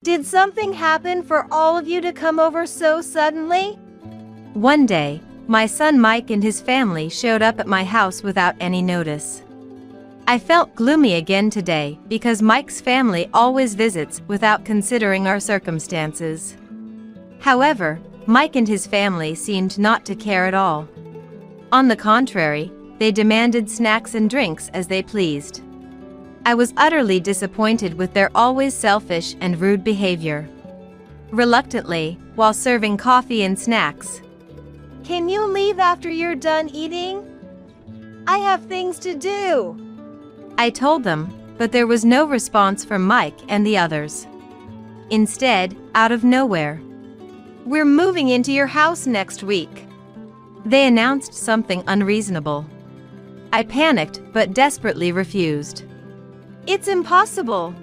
Did something happen for all of you to come over so suddenly? One day, my son Mike and his family showed up at my house without any notice. I felt gloomy again today because Mike's family always visits without considering our circumstances. However, Mike and his family seemed not to care at all. On the contrary, they demanded snacks and drinks as they pleased. I was utterly disappointed with their always selfish and rude behavior. Reluctantly, while serving coffee and snacks, Can you leave after you're done eating? I have things to do. I told them, but there was no response from Mike and the others. Instead, out of nowhere, We're moving into your house next week. they announced something unreasonable. I panicked but desperately refused. It's impossible.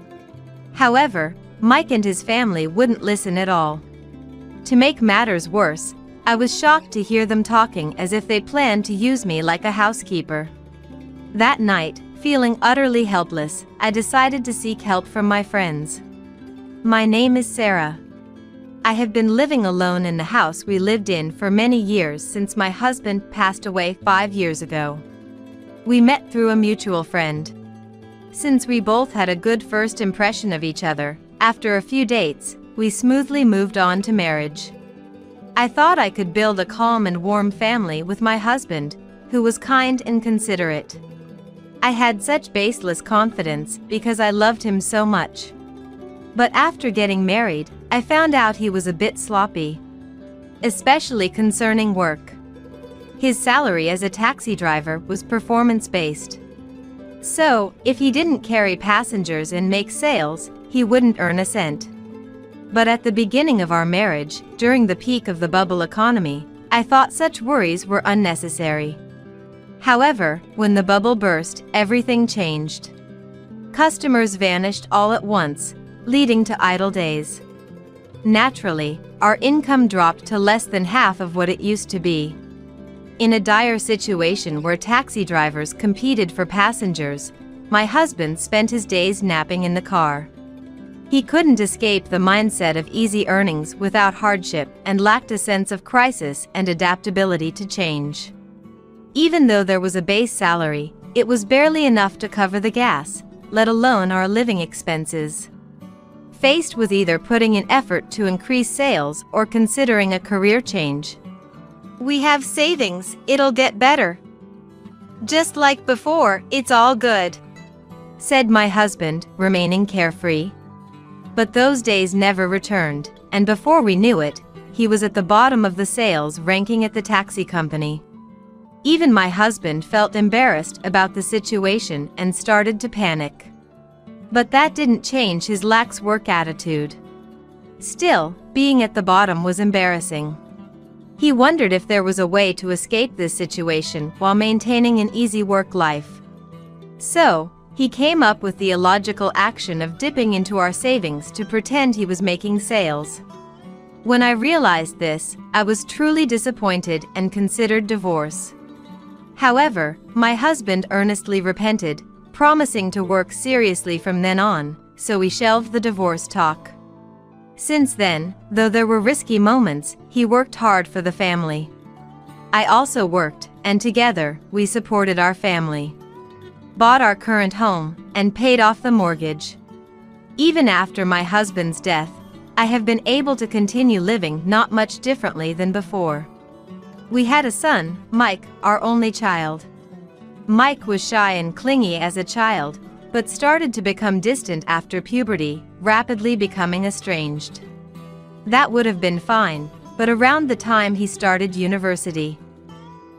However, Mike and his family wouldn't listen at all. To make matters worse, I was shocked to hear them talking as if they planned to use me like a housekeeper. That night, feeling utterly helpless, I decided to seek help from my friends. My name is Sarah. I have been living alone in the house we lived in for many years since my husband passed away 5 years ago. We met through a mutual friend. Since we both had a good first impression of each other, after a few dates, we smoothly moved on to marriage. I thought I could build a calm and warm family with my husband, who was kind and considerate. I had such baseless confidence because I loved him so much. But after getting married, I found out he was a bit sloppy, especially concerning work. His salary as a taxi driver was performance-based. So, if he didn't carry passengers and make sales, he wouldn't earn a cent. But at the beginning of our marriage, during the peak of the bubble economy, I thought such worries were unnecessary. However, when the bubble burst, everything changed. Customers vanished all at once, leading to idle days. Naturally, our income dropped to less than half of what it used to be. In a dire situation where taxi drivers competed for passengers, my husband spent his days napping in the car. He couldn't escape the mindset of easy earnings without hardship and lacked a sense of crisis and adaptability to change. Even though there was a base salary, it was barely enough to cover the gas, let alone our living expenses. Faced with either putting in effort to increase sales or considering a career change, We have savings, it'll get better. Just like before, it's all good, said my husband, remaining carefree. But those days never returned, and before we knew it, he was at the bottom of the sales ranking at the taxi company. Even my husband felt embarrassed about the situation and started to panic. But that didn't change his lax work attitude. Still, being at the bottom was embarrassing. He wondered if there was a way to escape this situation while maintaining an easy work life. So, he came up with the illogical action of dipping into our savings to pretend he was making sales. When I realized this, I was truly disappointed and considered divorce. However, my husband earnestly repented, promising to work seriously from then on, so we shelved the divorce talk. Since then, though there were risky moments, he worked hard for the family. I also worked, and together, we supported our family, bought our current home, and paid off the mortgage. Even after my husband's death, I have been able to continue living not much differently than before. We had a son, Mike, our only child. Mike was shy and clingy as a child, but started to become distant after puberty, rapidly becoming estranged. That would have been fine, but around the time he started university,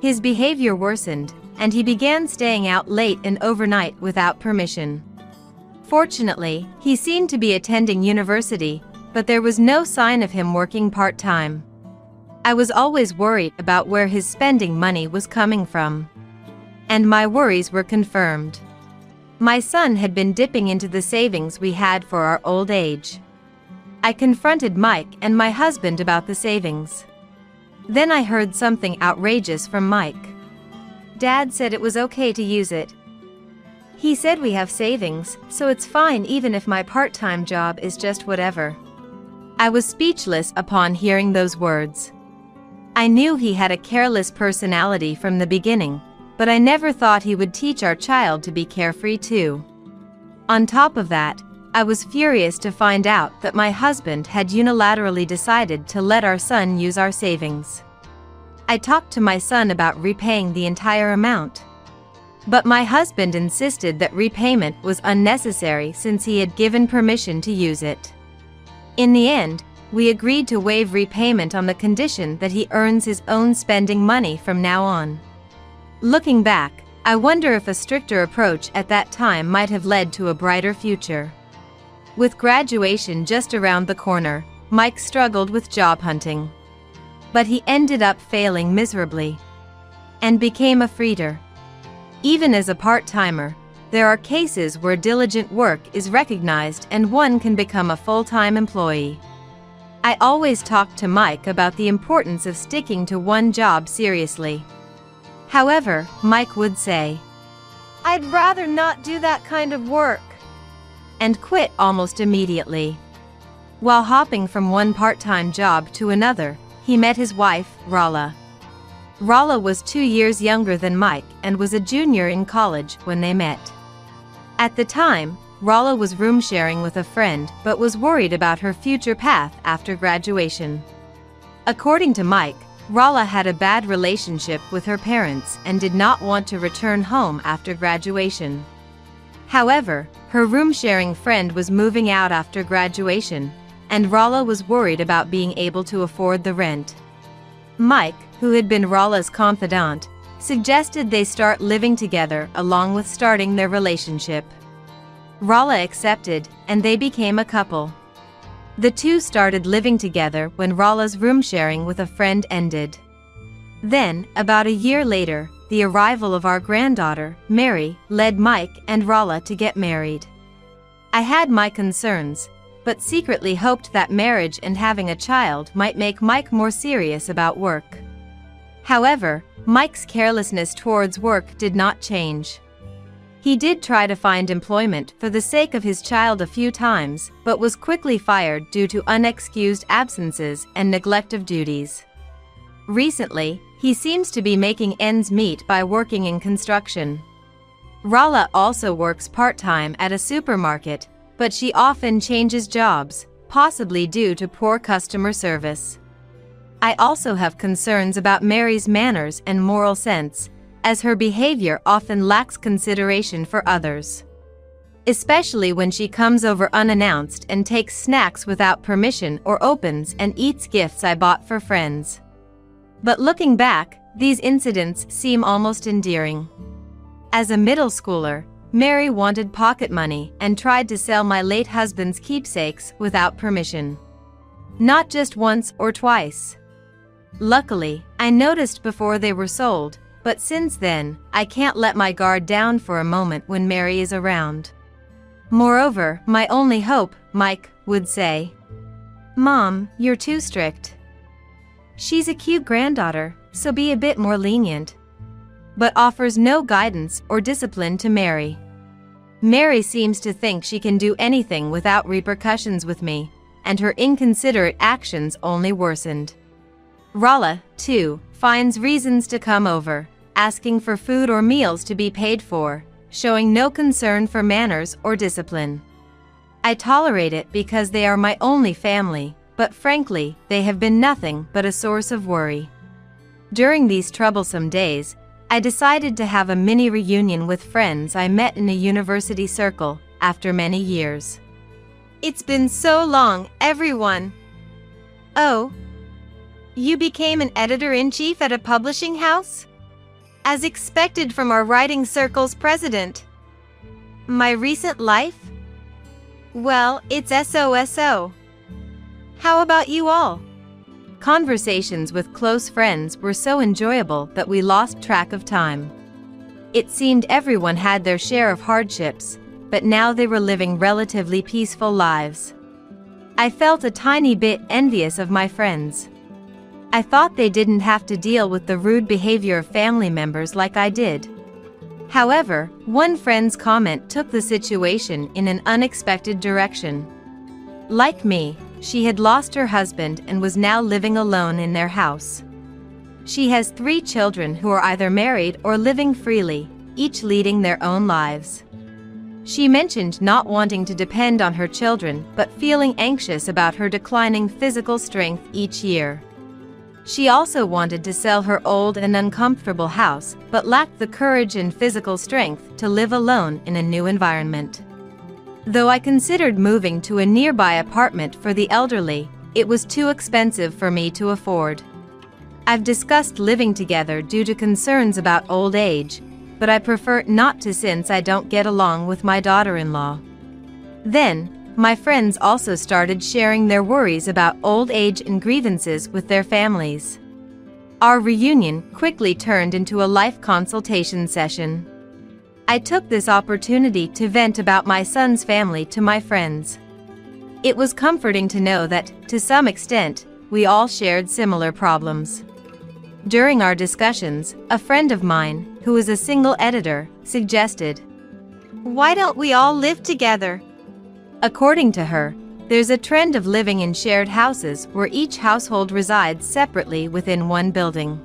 his behavior worsened, and he began staying out late and overnight without permission. Fortunately, he seemed to be attending university, but there was no sign of him working part-time. I was always worried about where his spending money was coming from. And my worries were confirmed. My son had been dipping into the savings we had for our old age. I confronted Mike and my husband about the savings. Then I heard something outrageous from Mike. Dad said it was okay to use it. He said we have savings, so it's fine even if my part-time job is just whatever. I was speechless upon hearing those words. I knew he had a careless personality from the beginning, but I never thought he would teach our child to be carefree too. On top of that, I was furious to find out that my husband had unilaterally decided to let our son use our savings. I talked to my son about repaying the entire amount. But my husband insisted that repayment was unnecessary since he had given permission to use it. In the end, we agreed to waive repayment on the condition that he earns his own spending money from now on. Looking back, I wonder if a stricter approach at that time might have led to a brighter future. With graduation just around the corner, Mike struggled with job hunting. But he ended up failing miserably and became a freeter. Even as a part-timer, there are cases where diligent work is recognized and one can become a full-time employee. I always talked to Mike about the importance of sticking to one job seriously. However, Mike would say, "I'd rather not do that kind of work," and quit almost immediately. While hopping from one part-time job to another, he met his wife, Rala. Rala was 2 years younger than Mike and was a junior in college when they met. At the time, Rala was room sharing with a friend but was worried about her future path after graduation. According to Mike, Rala had a bad relationship with her parents and did not want to return home after graduation. However, her room sharing friend was moving out after graduation, and Rala was worried about being able to afford the rent. Mike, who had been Rala's confidant, suggested they start living together along with starting their relationship. Rala accepted, and they became a couple. The two started living together when Rala's room sharing with a friend ended. Then, about a year later, the arrival of our granddaughter, Mary, led Mike and Rala to get married. I had my concerns, but secretly hoped that marriage and having a child might make Mike more serious about work. However, Mike's carelessness towards work did not change. He did try to find employment for the sake of his child a few times, but was quickly fired due to unexcused absences and neglect of duties. Recently, he seems to be making ends meet by working in construction. Rala also works part-time at a supermarket, but she often changes jobs, possibly due to poor customer service. I also have concerns about Mary's manners and moral sense, as her behavior often lacks consideration for others. Especially when she comes over unannounced and takes snacks without permission or opens and eats gifts I bought for friends. But looking back, these incidents seem almost endearing. As a middle schooler, Mary wanted pocket money and tried to sell my late husband's keepsakes without permission. Not just once or twice. Luckily, I noticed before they were sold, but since then, I can't let my guard down for a moment when Mary is around. Moreover, my only hope, Mike would say, "Mom, you're too strict. She's a cute granddaughter, so be a bit more lenient," but offers no guidance or discipline to Mary. Mary seems to think she can do anything without repercussions with me, and her inconsiderate actions only worsened. Rala, too, finds reasons to come over, asking for food or meals to be paid for, showing no concern for manners or discipline. I tolerate it because they are my only family, but frankly, they have been nothing but a source of worry. During these troublesome days, I decided to have a mini reunion with friends I met in a university circle after many years. "It's been so long, everyone." "Oh, you became an editor-in-chief at a publishing house? As expected from our writing circle's president." "My recent life? Well, it's SOSO. How about you all?" Conversations with close friends were so enjoyable that we lost track of time. It seemed everyone had their share of hardships, but now they were living relatively peaceful lives. I felt a tiny bit envious of my friends. I thought they didn't have to deal with the rude behavior of family members like I did. However, one friend's comment took the situation in an unexpected direction. Like me, she had lost her husband and was now living alone in their house. She has 3 children who are either married or living freely, each leading their own lives. She mentioned not wanting to depend on her children but feeling anxious about her declining physical strength each year. She also wanted to sell her old and uncomfortable house but lacked the courage and physical strength to live alone in a new environment. Though I considered moving to a nearby apartment for the elderly, it was too expensive for me to afford. I've discussed living together due to concerns about old age, but I prefer not to since I don't get along with my daughter-in-law. Then, my friends also started sharing their worries about old age and grievances with their families. Our reunion quickly turned into a life consultation session. I took this opportunity to vent about my son's family to my friends. It was comforting to know that, to some extent, we all shared similar problems. During our discussions, a friend of mine, who is a single editor, suggested, "Why don't we all live together?" According to her, there's a trend of living in shared houses where each household resides separately within one building.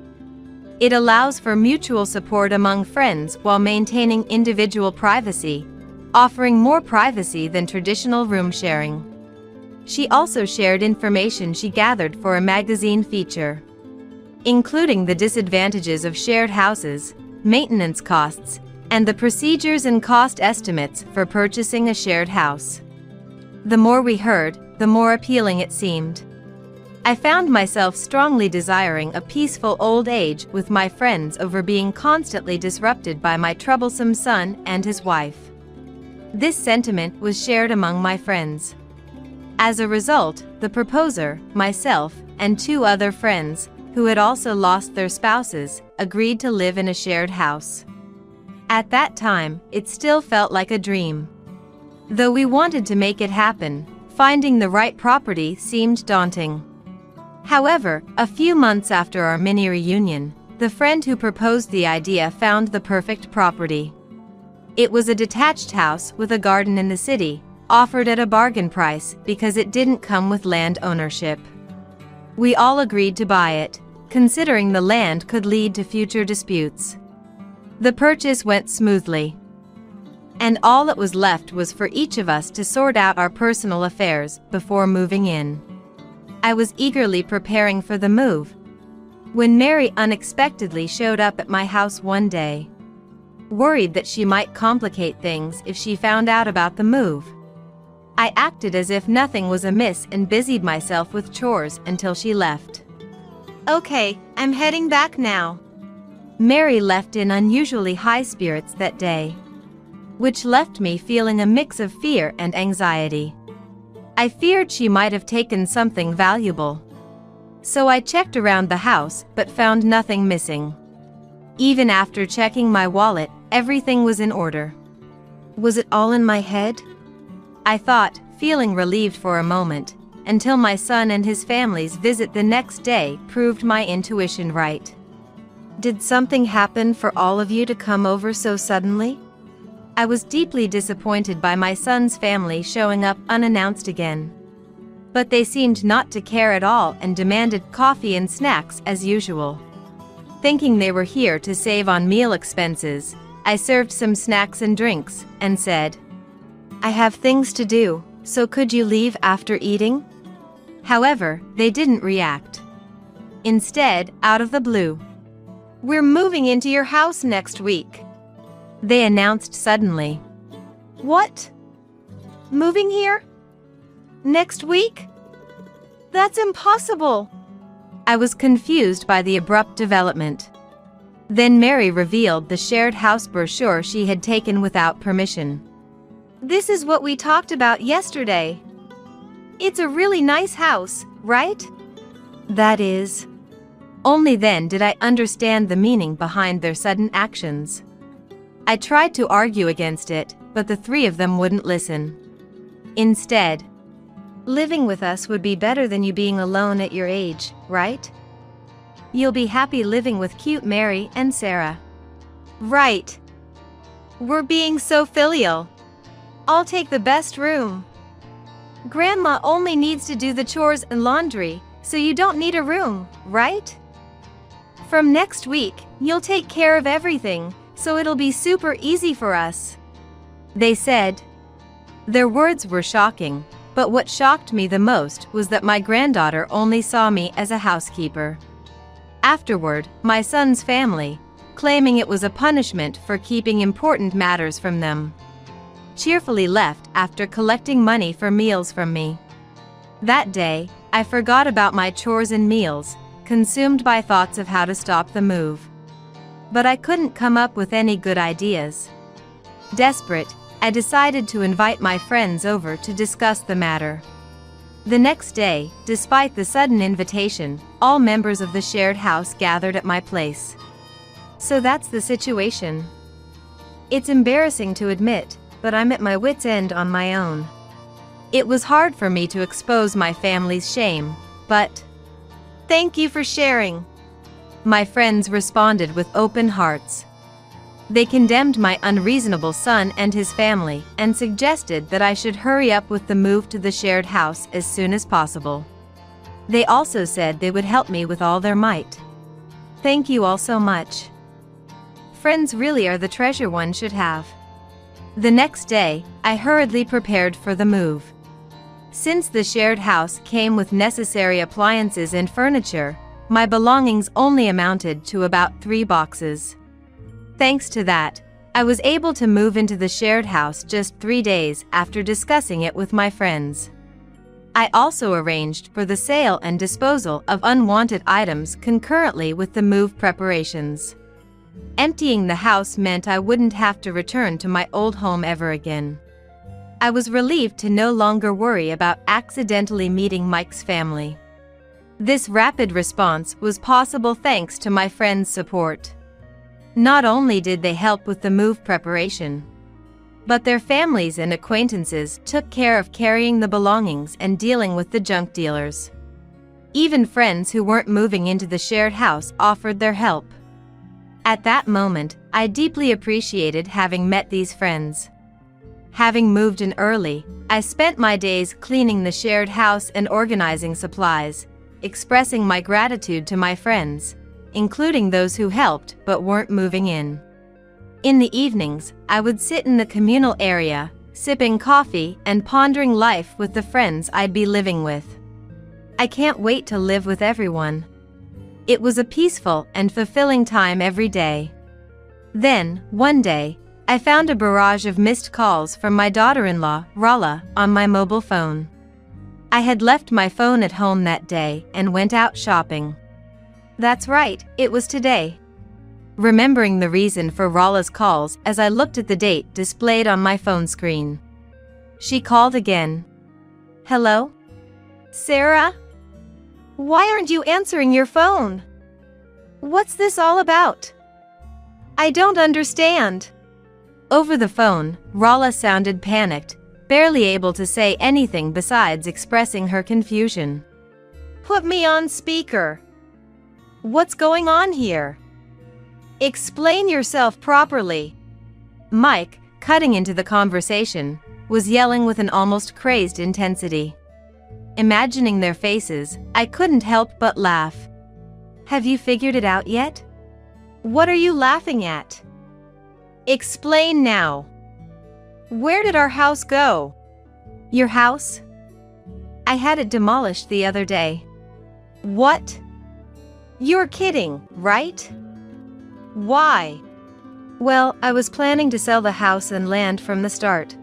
It allows for mutual support among friends while maintaining individual privacy, offering more privacy than traditional room sharing. She also shared information she gathered for a magazine feature, including the disadvantages of shared houses, maintenance costs, and the procedures and cost estimates for purchasing a shared house. The more we heard, the more appealing it seemed. I found myself strongly desiring a peaceful old age with my friends over being constantly disrupted by my troublesome son and his wife. This sentiment was shared among my friends. As a result, the proposer, myself, and 2 other friends, who had also lost their spouses, agreed to live in a shared house. At that time, it still felt like a dream. Though we wanted to make it happen, finding the right property seemed daunting. However, a few months after our mini reunion, the friend who proposed the idea found the perfect property. It was a detached house with a garden in the city, offered at a bargain price because it didn't come with land ownership. We all agreed to buy it, considering the land could lead to future disputes. The purchase went smoothly, and all that was left was for each of us to sort out our personal affairs before moving in. I was eagerly preparing for the move when Mary unexpectedly showed up at my house one day. Worried that she might complicate things if she found out about the move, I acted as if nothing was amiss and busied myself with chores until she left. "Okay, I'm heading back now." Mary left in unusually high spirits that day, which left me feeling a mix of fear and anxiety. I feared she might have taken something valuable, so I checked around the house but found nothing missing. Even after checking my wallet, everything was in order. Was it all in my head? I thought, feeling relieved for a moment, until my son and his family's visit the next day proved my intuition right. Did something happen for all of you to come over so suddenly? I was deeply disappointed by my son's family showing up unannounced again. But they seemed not to care at all and demanded coffee and snacks as usual. Thinking they were here to save on meal expenses, I served some snacks and drinks and said, "I have things to do, so could you leave after eating?" However, they didn't react. Instead, out of the blue, "We're moving into your house next week," they announced suddenly. "What? Moving here? Next week? That's impossible." I was confused by the abrupt development. Then Mary revealed the shared house brochure she had taken without permission. "This is what we talked about yesterday. It's a really nice house, right?" That is. Only then did I understand the meaning behind their sudden actions. I tried to argue against it, but the 3 of them wouldn't listen. Instead, "Living with us would be better than you being alone at your age, right? You'll be happy living with cute Mary and Sarah." "Right. We're being so filial. I'll take the best room." Grandma only needs to do the chores and laundry, so you don't need a room, right? From next week, you'll take care of everything, so it'll be super easy for us," they said. Their words were shocking, but what shocked me the most was that my granddaughter only saw me as a housekeeper. Afterward, my son's family, claiming it was a punishment for keeping important matters from them, cheerfully left after collecting money for meals from me. That day, I forgot about my chores and meals, consumed by thoughts of how to stop the move. But I couldn't come up with any good ideas. Desperate, I decided to invite my friends over to discuss the matter. The next day, despite the sudden invitation, all members of the shared house gathered at my place. So that's the situation. It's embarrassing to admit, but I'm at my wit's end on my own. It was hard for me to expose my family's shame, but thank you for sharing. My friends responded with open hearts. They condemned my unreasonable son and his family and suggested that I should hurry up with the move to the shared house as soon as possible. They also said they would help me with all their might. Thank you all so much. Friends really are the treasure one should have. The next day, I hurriedly prepared for the move. Since the shared house came with necessary appliances and furniture, my belongings only amounted to about 3 boxes. Thanks to that, I was able to move into the shared house just 3 days after discussing it with my friends. I also arranged for the sale and disposal of unwanted items concurrently with the move preparations. Emptying the house meant I wouldn't have to return to my old home ever again. I was relieved to no longer worry about accidentally meeting Mike's family. This rapid response was possible thanks to my friends' support. Not only did they help with the move preparation, but their families and acquaintances took care of carrying the belongings and dealing with the junk dealers. Even friends who weren't moving into the shared house offered their help. At that moment, I deeply appreciated having met these friends. Having moved in early, I spent my days cleaning the shared house and organizing supplies, expressing my gratitude to my friends, including those who helped but weren't moving in. In the evenings, I would sit in the communal area, sipping coffee and pondering life with the friends I'd be living with. I can't wait to live with everyone. It was a peaceful and fulfilling time every day. Then, one day, I found a barrage of missed calls from my daughter-in-law, Rala, on my mobile phone. I had left my phone at home that day and went out shopping. That's right, it was today. Remembering the reason for Rala's calls as I looked at the date displayed on my phone screen. She called again. Hello? Sarah? Why aren't you answering your phone? What's this all about? I don't understand. Over the phone, Rala sounded panicked, barely able to say anything besides expressing her confusion. Put me on speaker. What's going on here? Explain yourself properly. Mike, cutting into the conversation, was yelling with an almost crazed intensity. Imagining their faces, I couldn't help but laugh. Have you figured it out yet? What are you laughing at? Explain now. Where did our house go? Your house? I had it demolished the other day. What? You're kidding, right? Why? Well, I was planning to sell the house and land from the start.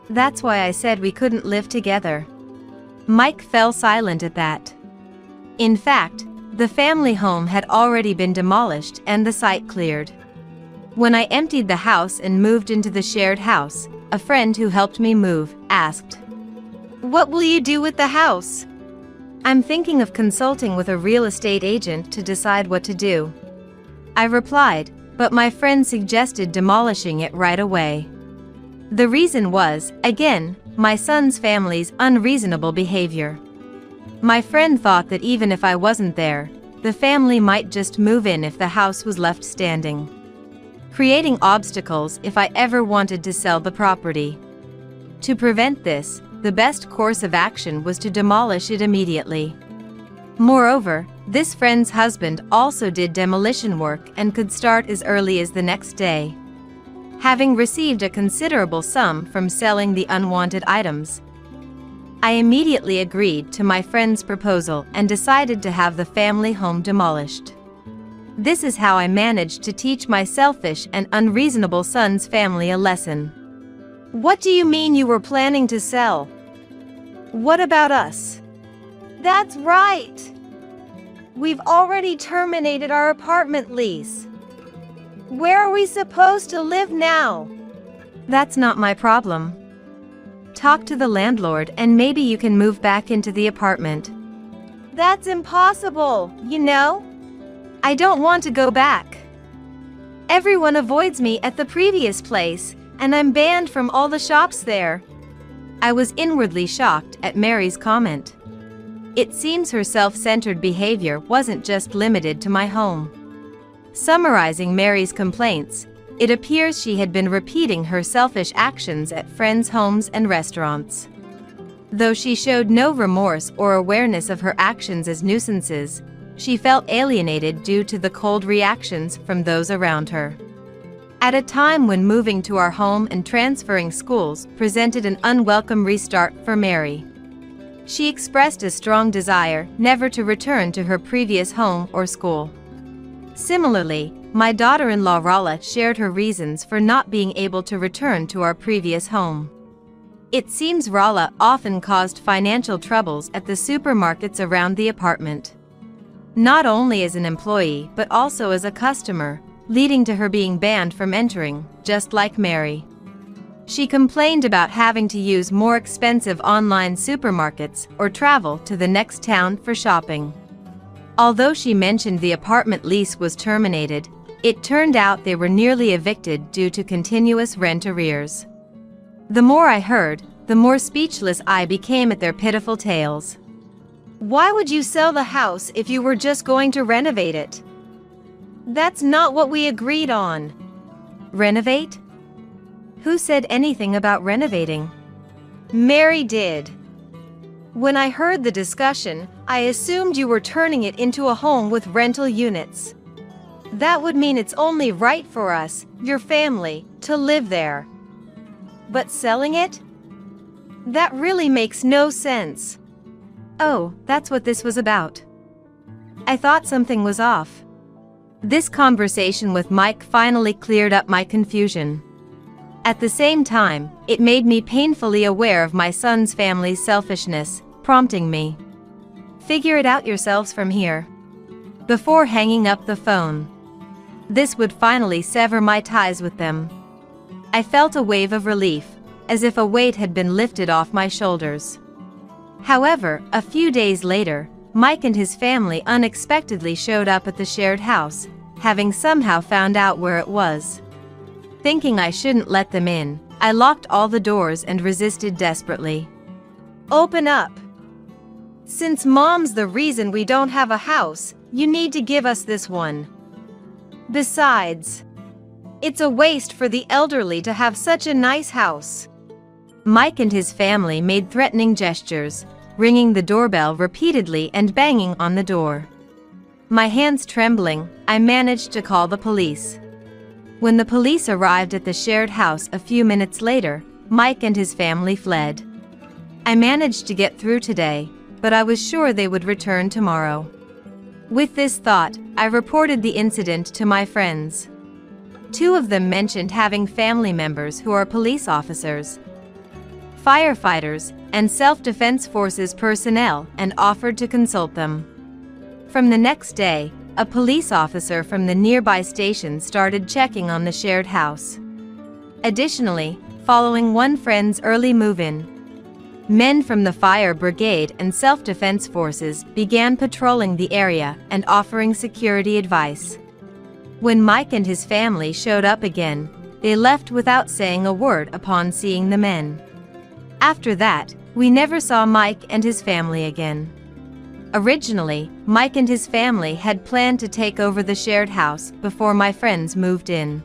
That's why I said we couldn't live together. Mike fell silent at that. In fact, the family home had already been demolished and the site cleared. When I emptied the house and moved into the shared house, a friend who helped me move asked, "What will you do with the house?" I'm thinking of consulting with a real estate agent to decide what to do. I replied, but my friend suggested demolishing it right away. The reason was, again, my son's family's unreasonable behavior. My friend thought that even if I wasn't there, the family might just move in if the house was left standing, creating obstacles if I ever wanted to sell the property. To prevent this, the best course of action was to demolish it immediately. Moreover, this friend's husband also did demolition work and could start as early as the next day. Having received a considerable sum from selling the unwanted items, I immediately agreed to my friend's proposal and decided to have the family home demolished. This is how I managed to teach my selfish and unreasonable son's family a lesson. What do you mean you were planning to sell? What about us? That's right! We've already terminated our apartment lease. Where are we supposed to live now? That's not my problem. Talk to the landlord and maybe you can move back into the apartment. That's impossible, you know? I don't want to go back. Everyone avoids me at the previous place, and I'm banned from all the shops there. I was inwardly shocked at Mary's comment. It seems her self-centered behavior wasn't just limited to my home. Summarizing Mary's complaints, it appears she had been repeating her selfish actions at friends' homes and restaurants. Though she showed no remorse or awareness of her actions as nuisances, she felt alienated due to the cold reactions from those around her. At a time when moving to our home and transferring schools presented an unwelcome restart for Mary, she expressed a strong desire never to return to her previous home or school. Similarly, my daughter-in-law Rala shared her reasons for not being able to return to our previous home. It seems Rala often caused financial troubles at the supermarkets around the apartment, not only as an employee but also as a customer, leading to her being banned from entering, just like Mary. She complained about having to use more expensive online supermarkets or travel to the next town for shopping. Although she mentioned the apartment lease was terminated, it turned out they were nearly evicted due to continuous rent arrears. The more I heard, the more speechless I became at their pitiful tales. Why would you sell the house if you were just going to renovate it? That's not what we agreed on. Renovate? Who said anything about renovating? Mary did. When I heard the discussion, I assumed you were turning it into a home with rental units. That would mean it's only right for us, your family, to live there. But selling it? That really makes no sense. Oh, that's what this was about. I thought something was off. This conversation with Mike finally cleared up my confusion. At the same time, it made me painfully aware of my son's family's selfishness, prompting me, "Figure it out yourselves from here," before hanging up the phone. This would finally sever my ties with them. I felt a wave of relief, as if a weight had been lifted off my shoulders. However, a few days later, Mike and his family unexpectedly showed up at the shared house, having somehow found out where it was. Thinking I shouldn't let them in, I locked all the doors and resisted desperately. Open up. Since Mom's the reason we don't have a house, you need to give us this one. Besides, it's a waste for the elderly to have such a nice house. Mike and his family made threatening gestures, ringing the doorbell repeatedly and banging on the door. My hands trembling, I managed to call the police. When the police arrived at the shared house a few minutes later, Mike and his family fled. I managed to get through today, but I was sure they would return tomorrow. With this thought, I reported the incident to my friends. Two of them mentioned having family members who are police officers, firefighters, and self-defense forces personnel and offered to consult them. From the next day, a police officer from the nearby station started checking on the shared house. Additionally, following one friend's early move-in, men from the fire brigade and self-defense forces began patrolling the area and offering security advice. When Mike and his family showed up again, they left without saying a word upon seeing the men. After that, we never saw Mike and his family again. Originally, Mike and his family had planned to take over the shared house before my friends moved in.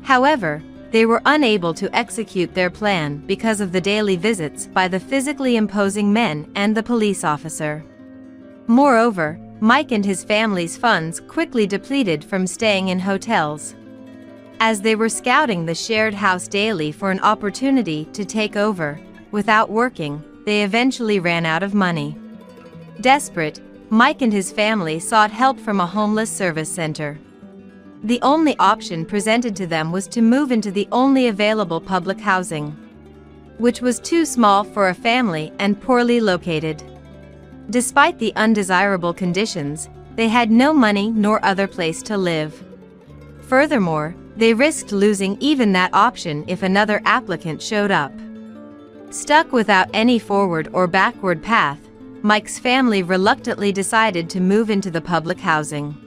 However, They were unable to execute their plan because of the daily visits by the physically imposing men and the police officer. Moreover, Mike and his family's funds quickly depleted from staying in hotels. As they were scouting the shared house daily for an opportunity to take over, without working, they eventually ran out of money. Desperate, Mike and his family sought help from a homeless service center. The only option presented to them was to move into the only available public housing, which was too small for a family and poorly located. Despite the undesirable conditions, they had no money nor other place to live. Furthermore, they risked losing even that option if another applicant showed up. Stuck without any forward or backward path, Mike's family reluctantly decided to move into the public housing.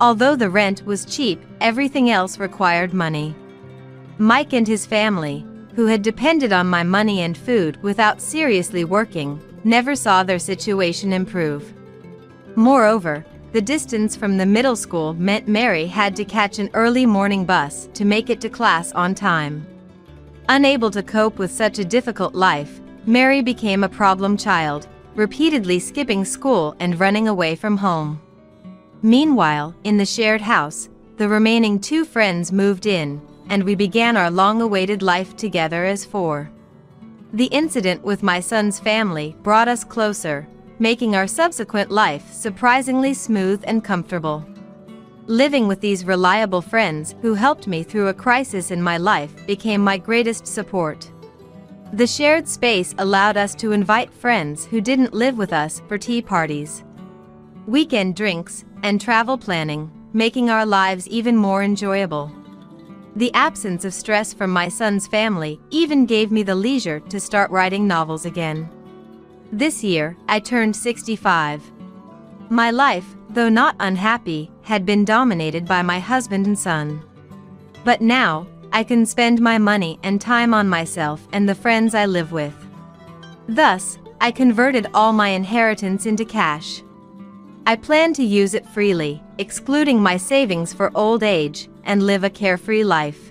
Although the rent was cheap, everything else required money. Mike and his family, who had depended on my money and food without seriously working, never saw their situation improve. Moreover, the distance from the middle school meant Mary had to catch an early morning bus to make it to class on time. Unable to cope with such a difficult life, Mary became a problem child, repeatedly skipping school and running away from home. Meanwhile, in the shared house, the remaining 2 friends moved in, and we began our long-awaited life together as 4. The incident with my son's family brought us closer, making our subsequent life surprisingly smooth and comfortable. Living with these reliable friends who helped me through a crisis in my life became my greatest support. The shared space allowed us to invite friends who didn't live with us for tea parties, weekend drinks, and travel planning, making our lives even more enjoyable. The absence of stress from my son's family even gave me the leisure to start writing novels again. This year, I turned 65. My life, though not unhappy, had been dominated by my husband and son. But now, I can spend my money and time on myself and the friends I live with. Thus, I converted all my inheritance into cash. I plan to use it freely, excluding my savings for old age, and live a carefree life.